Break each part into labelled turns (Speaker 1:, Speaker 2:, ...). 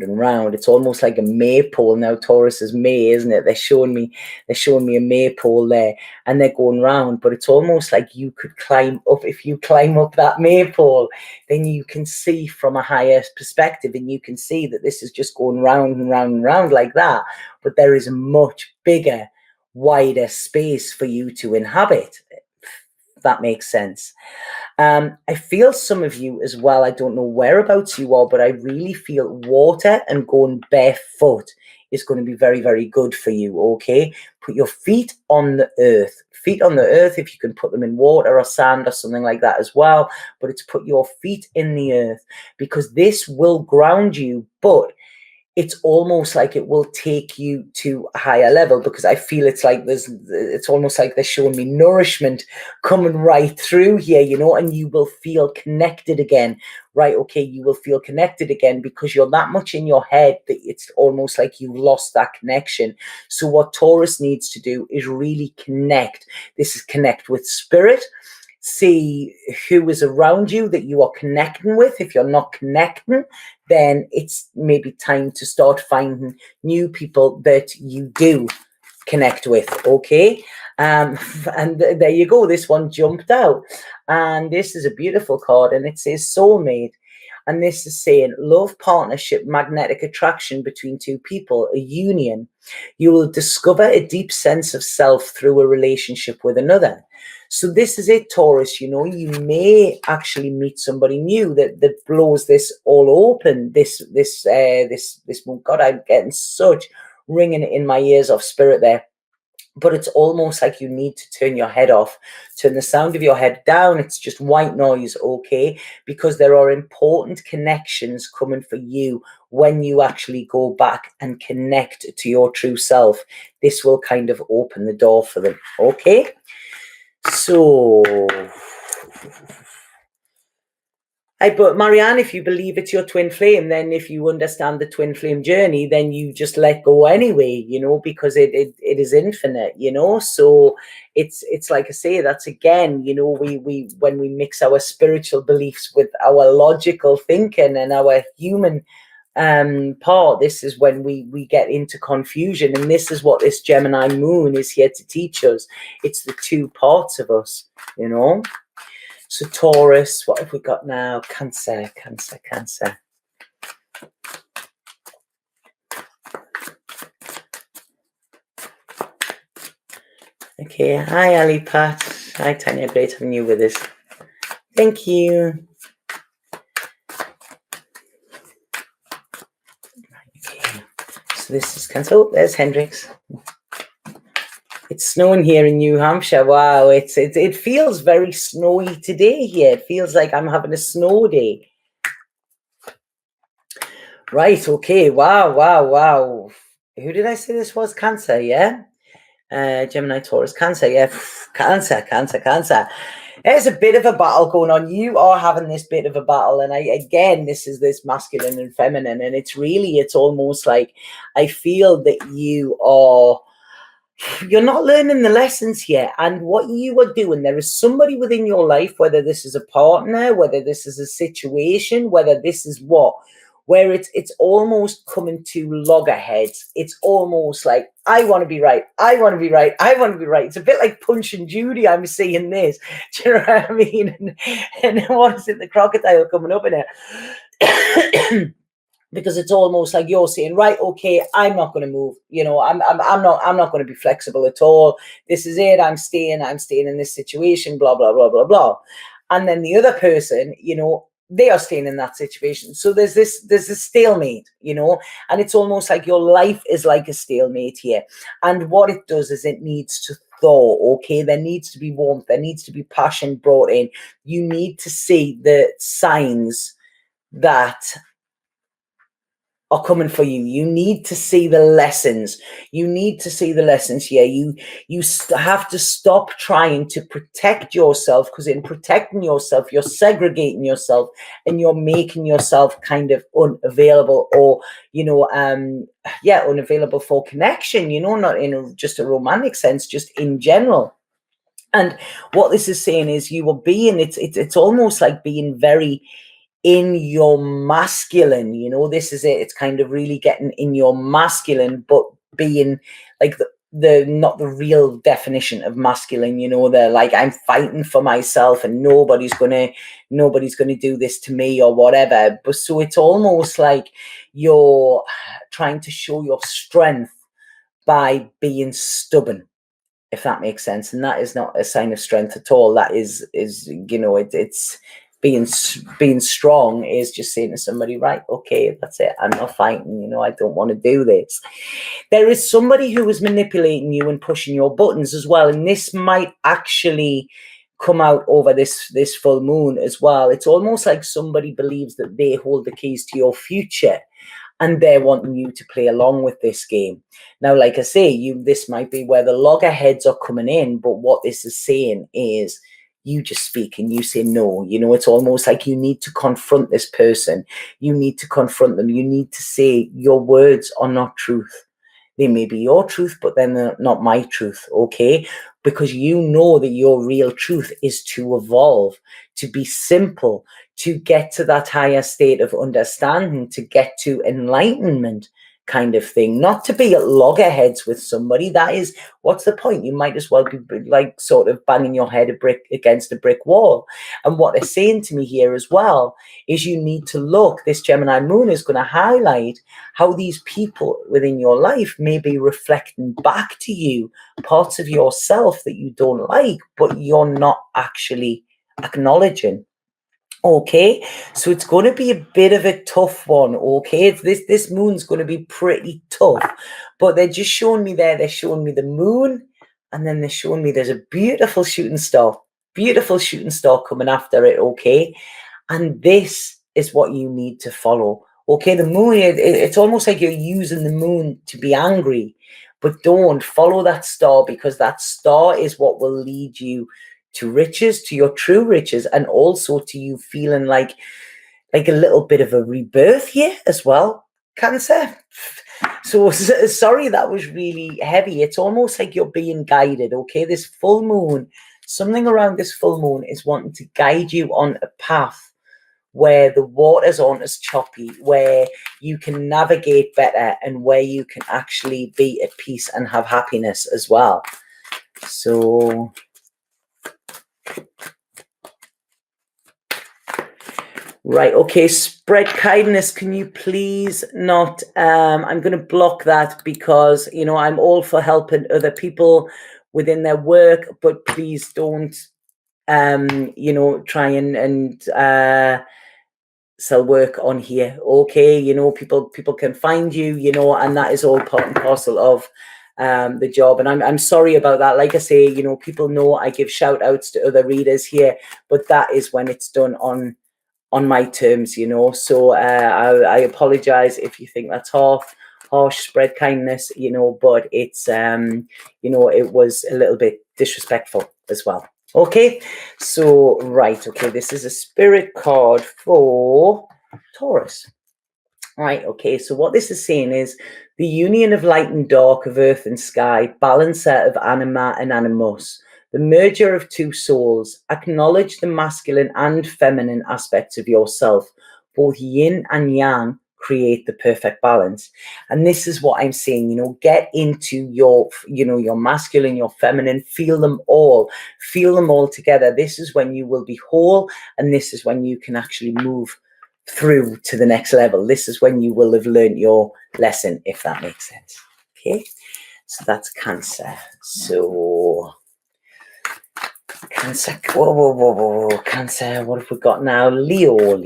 Speaker 1: and round. It's almost like a maypole. Now Taurus is May, isn't it? They're showing me a maypole there, and they're going round, but it's almost like you could climb up. If you climb up that maypole, then you can see from a higher perspective, and you can see that this is just going round and round and round like that, but there is a much bigger, wider space for you to inhabit, if that makes sense. I feel some of you as well, I don't know whereabouts you are, but I really feel water and going barefoot is going to be very, very good for you, okay? Put your feet on the earth. Feet on the earth, if you can put them in water or sand or something like that as well, but it's put your feet in the earth, because this will ground you, but it's almost like it will take you to a higher level, because I feel it's almost like they're showing me nourishment coming right through here, you know, and you will feel connected again, right? Okay, you will feel connected again because you're that much in your head that it's almost like you've lost that connection. So what Taurus needs to do is really connect. This is connect with spirit. See who is around you that you are connecting with. If you're not connecting, then it's maybe time to start finding new people that you do connect with, okay? And there you go. This one jumped out. And this is a beautiful card, and it says soulmate. And this is saying love, partnership, magnetic attraction between two people, a union. You will discover a deep sense of self through a relationship with another. So this is it, Taurus. You know, you may actually meet somebody new that blows this all open. This month. God, I'm getting such ringing in my ears of spirit there. But it's almost like you need to turn your head off, turn the sound of your head down. It's just white noise, okay? Because there are important connections coming for you when you actually go back and connect to your true self. This will kind of open the door for them, okay? So, but Marianne, if you believe it's your twin flame, then if you understand the twin flame journey, then you just let go anyway, you know, because it is infinite, you know. So it's like I say, that's again, you know, we when we mix our spiritual beliefs with our logical thinking and our human part, this is when we get into confusion. And this is what this Gemini moon is here to teach us. It's the two parts of us, you know. So Taurus, what have we got now? Cancer. Okay, hi Ali Pat. Hi Tanya, great having you with us. Thank you. Okay, so this is Cancer. Oh, there's Hendrix. It's snowing here in New Hampshire. Wow, it feels very snowy today here. It feels like I'm having a snow day. Right, okay. Wow. Who did I say this was? Cancer, yeah? Gemini, Taurus, Cancer, yeah. Cancer. There's a bit of a battle going on. You are having this bit of a battle. And this is this masculine and feminine. And it's almost like I feel that you're not learning the lessons yet. And what you are doing, there is somebody within your life, whether this is a partner, whether this is a situation, whether this is where it's almost coming to loggerheads. It's almost like, I want to be right. It's a bit like Punch and Judy. I'm seeing this. Do you know what I mean? And what is it? The crocodile coming up in it. Because it's almost like you're saying, right, okay, I'm not going to move. You know, I'm not going to be flexible at all. This is it. I'm staying in this situation, blah, blah, blah, blah, blah. And then the other person, you know, they are staying in that situation. So there's this stalemate, you know, and it's almost like your life is like a stalemate here. And what it does is it needs to thaw, okay? There needs to be warmth. There needs to be passion brought in. You need to see the signs that are coming for you. You need to see the lessons. Here. You have to stop trying to protect yourself, because in protecting yourself, you're segregating yourself and you're making yourself kind of unavailable, or, you know, unavailable for connection, you know, not in just a romantic sense, just in general. And what this is saying is you are being, it's almost like being very in your masculine, you know, this is it. It's kind of really getting in your masculine, but being like the not the real definition of masculine, you know, they're like, I'm fighting for myself and nobody's gonna do this to me or whatever. But so it's almost like you're trying to show your strength by being stubborn, if that makes sense. And that is not a sign of strength at all. That is you know, it's being strong is just saying to somebody, right, okay, that's it, I'm not fighting, you know, I don't want to do this. There is somebody who is manipulating you and pushing your buttons as well, and this might actually come out over this full moon as well. It's almost like somebody believes that they hold the keys to your future, and they're wanting you to play along with this game. Now, like I say, this might be where the loggerheads are coming in, but what this is saying is you just speak and you say no. You know, it's almost like you need to confront this person. You need to confront them. You need to say your words are not truth. They may be your truth, but then they're not my truth, okay? Because you know that your real truth is to evolve, to be simple, to get to that higher state of understanding, to get to enlightenment kind of thing, not to be at loggerheads with somebody. That is, what's the point? You might as well be like sort of banging your head against a brick wall. And what they're saying to me here as well is you need to look, this Gemini moon is going to highlight how these people within your life may be reflecting back to you parts of yourself that you don't like, but you're not actually acknowledging. Okay, so it's going to be a bit of a tough one. Okay, this moon's going to be pretty tough, but they're just showing me there. They're showing me the moon, and then they're showing me there's a beautiful shooting star coming after it. Okay, and this is what you need to follow. Okay, the moon, it's almost like you're using the moon to be angry, but don't follow that star, because that star is what will lead you to riches, to your true riches, and also to you feeling like a little bit of a rebirth here as well, Cancer. So sorry, that was really heavy. It's almost like you're being guided, okay? This full moon, something around this full moon is wanting to guide you on a path where the waters aren't as choppy, where you can navigate better, and where you can actually be at peace and have happiness as well. So right, okay, spread kindness. Can you please not, I'm going to block that, because, you know, I'm all for helping other people within their work, but please don't, you know, try and sell work on here. Okay, you know, people can find you, you know, and that is all part and parcel of the job. And I'm sorry about that. Like I say, you know, people know I give shout outs to other readers here, but that is when it's done on my terms, you know. So I apologize if you think that's harsh. Spread kindness, you know, but it's you know, it was a little bit disrespectful as well. Okay, so right, okay, this is a spirit card for Taurus. Right, okay, so what this is saying is the union of light and dark, of earth and sky, balancer of anima and animus, the merger of two souls. Acknowledge the masculine and feminine aspects of yourself. Both yin and yang create the perfect balance. And this is what I'm saying, you know, get into your, you know, your masculine, your feminine, feel them all together. This is when you will be whole, and this is when you can actually move through to the next level. This is when you will have learned your lesson, if that makes sense. Okay, so that's Cancer. So Cancer, whoa. Cancer, what have we got now? Leo.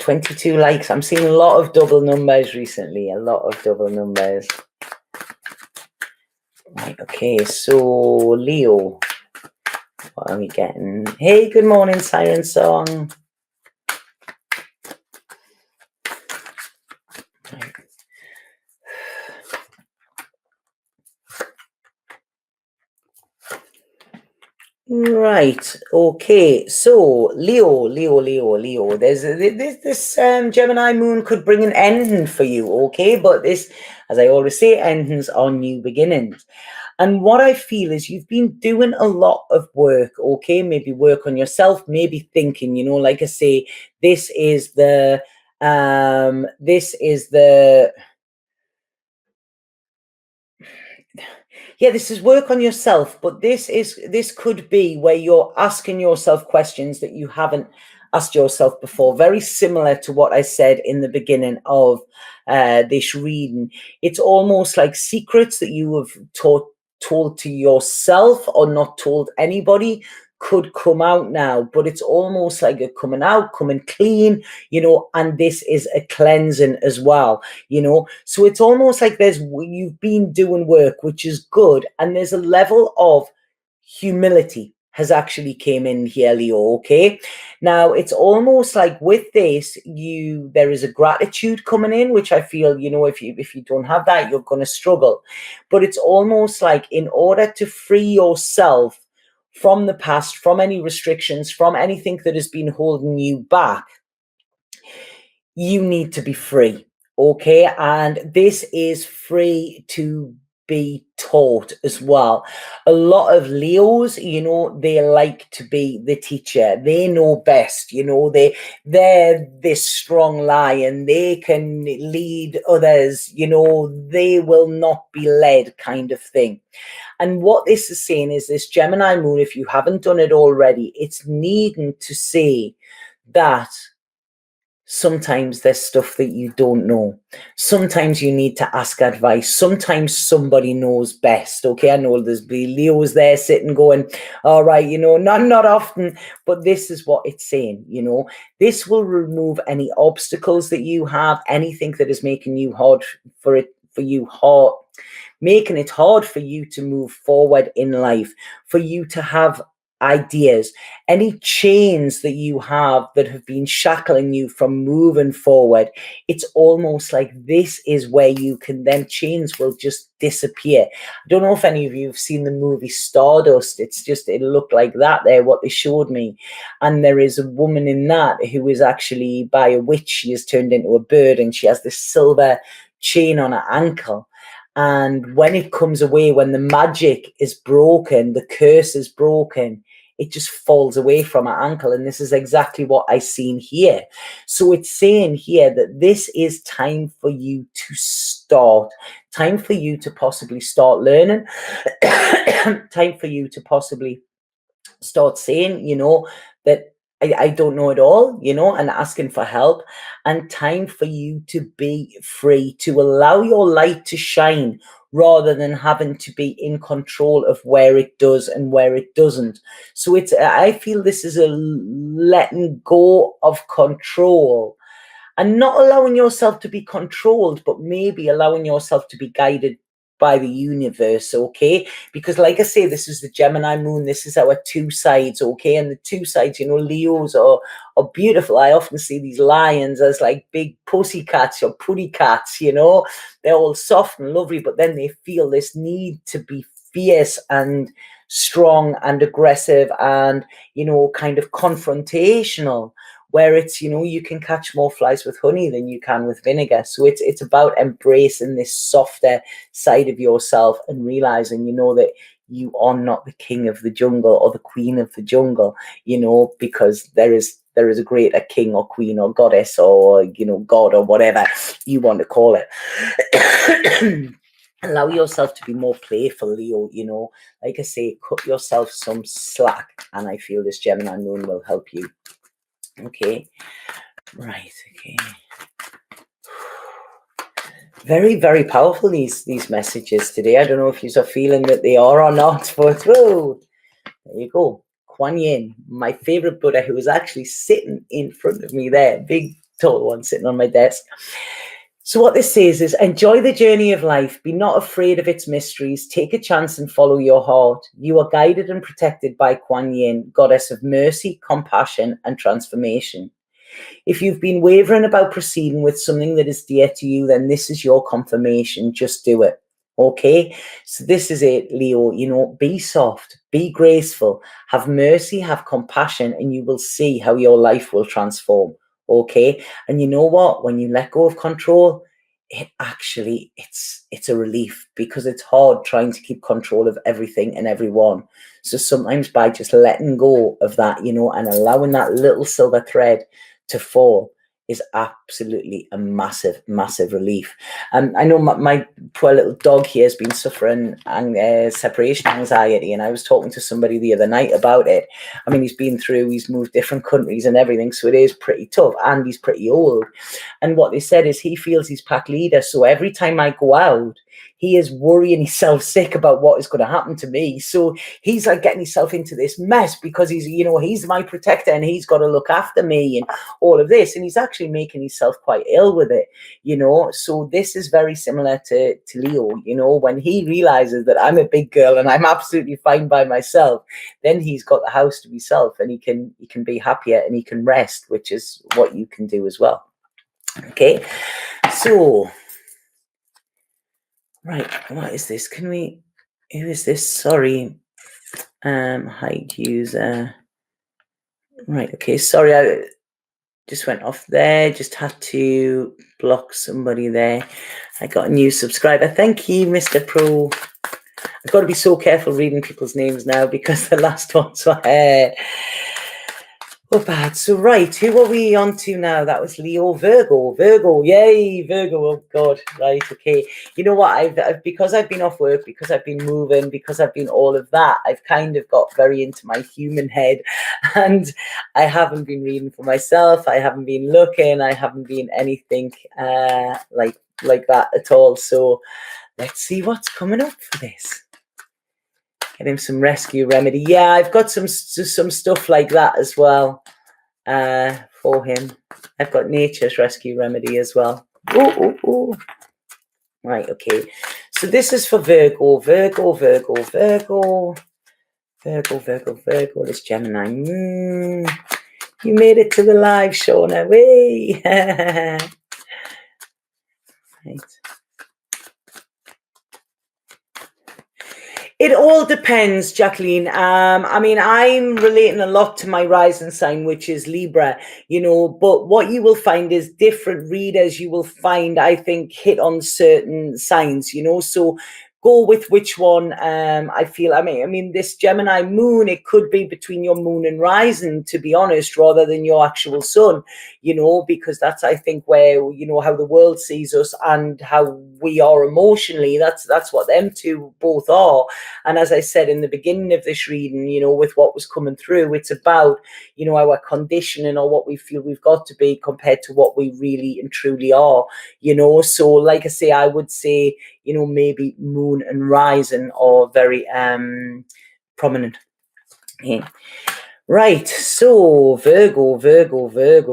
Speaker 1: 22 likes. I'm seeing a lot of double numbers recently. A lot of double numbers. Right, okay, so Leo. What are we getting? Hey, good morning, Siren Song. Right, okay, so Leo. There's this Gemini moon could bring an ending for you, okay? But this, as I always say, endings are new beginnings. And what I feel is you've been doing a lot of work, okay? Maybe work on yourself, maybe thinking, like I say, this is the yeah, this is work on yourself, but this could be where you're asking yourself questions that you haven't asked yourself before. Very similar to what I said in the beginning of this reading. It's almost like secrets that you have told to yourself or not told anybody could come out now, but it's almost like a coming out, coming clean, and this is a cleansing as well. So it's almost like you've been doing work, which is good, and there's a level of humility has actually came in here, Leo. Okay, now it's almost like with this, there is a gratitude coming in, which I feel, if you don't have that, you're going to struggle. But it's almost like in order to free yourself from the past, from any restrictions, from anything that has been holding you back, you need to be free. Okay, and this is free to be taught as well. A lot of Leos, they like to be the teacher. They know best. They're this strong lion. They can lead others. They will not be led, kind of thing. And what this is saying is this Gemini moon, if you haven't done it already, it's needing to say that sometimes there's stuff that you don't know. Sometimes you need to ask advice. Sometimes somebody knows best. Okay, I know there's Leo's there sitting going, all right, not often, but this is what it's saying. This will remove any obstacles that you have, anything that is making you making it hard for you to move forward in life, for you to have ideas, any chains that you have that have been shackling you from moving forward. It's almost like this is where chains will just disappear. I don't know if any of you have seen the movie Stardust. It looked like that there, what they showed me. And there is a woman in that who is actually, by a witch, she is turned into a bird, and she has this silver chain on her ankle. And when it comes away, when the magic is broken, the curse is broken, it just falls away from her ankle. And this is exactly what I seen here. So it's saying here that this is time for you to start, time for you to possibly start learning, time for you to possibly start saying, that I don't know it all, and asking for help, and time for you to be free, to allow your light to shine rather than having to be in control of where it does and where it doesn't. So I feel this is a letting go of control and not allowing yourself to be controlled, but maybe allowing yourself to be guided by the universe, okay? Because like I say, this is the Gemini moon. This is our two sides, okay? And the two sides, Leos are beautiful. I often see these lions as like big pussy cats or putty cats, They're all soft and lovely, but then they feel this need to be fierce and strong and aggressive and, kind of confrontational, where it's, you can catch more flies with honey than you can with vinegar. So it's about embracing this softer side of yourself and realizing, that you are not the king of the jungle or the queen of the jungle, because there is a greater king or queen or goddess or, God or whatever you want to call it. Allow yourself to be more playful, Leo, like I say, cut yourself some slack. And I feel this Gemini moon will help you. Okay, right, okay. Very, very powerful, these messages today. I don't know if you're feeling that they are or not, but whoa, there you go. Kuan Yin, my favorite Buddha, who is actually sitting in front of me there, big tall one sitting on my desk. So what this says is, enjoy the journey of life. Be not afraid of its mysteries. Take a chance and follow your heart. You are guided and protected by Kuan Yin, goddess of mercy, compassion, and transformation. If you've been wavering about proceeding with something that is dear to you, then this is your confirmation. Just do it. Okay? So this is it, Leo. Be soft, be graceful, have mercy, have compassion, and you will see how your life will transform. Okay? And you know what? When you let go of control, it actually, it's a relief, because it's hard trying to keep control of everything and everyone. So sometimes by just letting go of that, you know, and allowing that little silver thread to fall is absolutely a massive, massive relief. I know my poor little dog here has been suffering separation anxiety, and I was talking to somebody the other night about it. I mean, he's moved different countries and everything, so it is pretty tough, and he's pretty old. And what they said is he feels he's pack leader, so every time I go out, he is worrying himself sick about what is going to happen to me. So he's like getting himself into this mess because he's, you know, he's my protector and he's got to look after me and all of this. And he's actually making himself quite ill with it, you know. So this is very similar to Leo, you know, when he realizes that I'm a big girl and I'm absolutely fine by myself, then he's got the house to himself, and he can be happier and he can rest, which is what you can do as well. Okay, so right, what is this? Who is this? Sorry, hide user. Right, okay, sorry, I just went off there. Just had to block somebody there. I got a new subscriber. Thank you, Mr. Pro. I've got to be so careful reading people's names now, because the last ones were bad. So right, who are we on to now? That was Leo. Virgo, yay, Virgo. Oh God, right, okay. You know what, I've because I've been off work, because I've been moving, because I've been all of that, I've kind of got very into my human head, and I haven't been reading for myself. I haven't been looking. I haven't been anything like that at all. So let's see what's coming up for this. Get him some rescue remedy. Yeah, I've got some stuff like that as well for him. I've got nature's rescue remedy as well. Ooh. Right, okay. So this is for Virgo. This Gemini. You made it to the live, Shauna. Way. Right. It all depends, Jacqueline. I mean, I'm relating a lot to my rising sign, which is Libra, you know, but what you will find is different readers, you will find, I think, hit on certain signs, you know, so go with which one I feel. I mean, this Gemini moon, it could be between your moon and rising, to be honest, rather than your actual sun, you know, because that's, I think, where, you know, how the world sees us and how we are emotionally. That's what them two both are. And as I said in the beginning of this reading, you know, with what was coming through, it's about, you know, our conditioning or what we feel we've got to be compared to what we really and truly are, you know. So like I say, I would say, you know, maybe moon and rising are very prominent. Okay. Right, so Virgo.